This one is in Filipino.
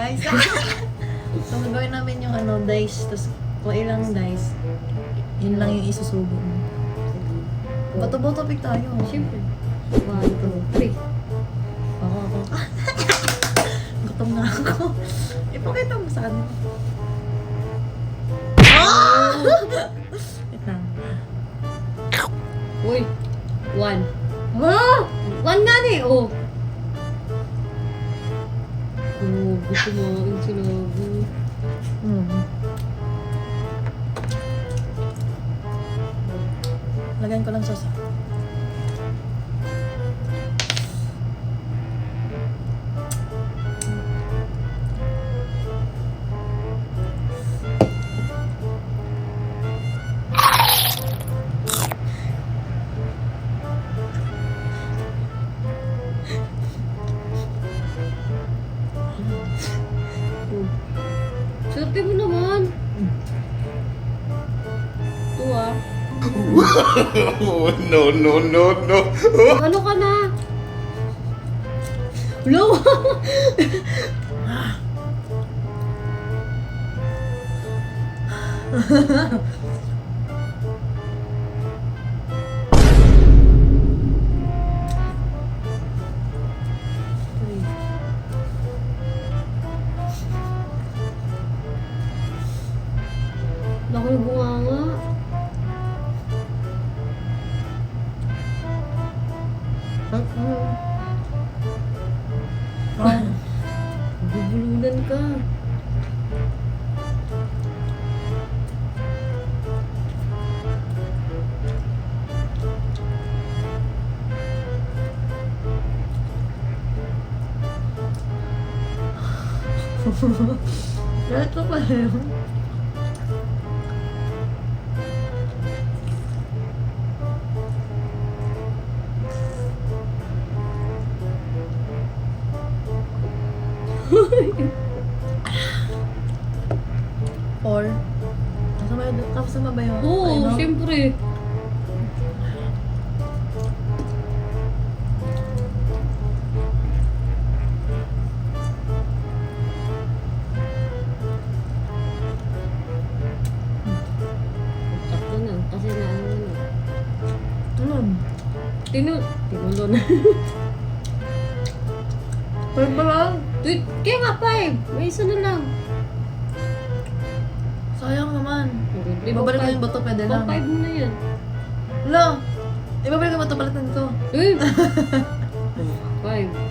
guys. So, gagawin namin yung dice. Tapos, kung ilang dice, yun lang yung isusubo mo. Bato-bato pick tayo. Siyempre. 1, 2, 3. Ako. Gutom na ako. Ipakita mo sa kanila. Wait lang. Uy. 1. Ah! 1 nga na eh. Oh. Oh, gusto mo yung sinabi. Lagyan ko lang sauce. Swerte mo naman. 2 ah. No. Ano ka na? Low. Laki ng bunganga. Bubulunan ka. Ito pa yun. Or kasama ba yun? Oo, Ano? siyempre. Tatlo na, kasi na ano na. Tinulo na. Pwede ba lang? Wait, kaya nga 5. May isa na lang. Sayang naman. Di ba Ibabalik ko five? yung bato, pwede Pang lang. 5 mo na yan. Wala! Ibabalik ko yung bato, palitan ko. Uy! 5.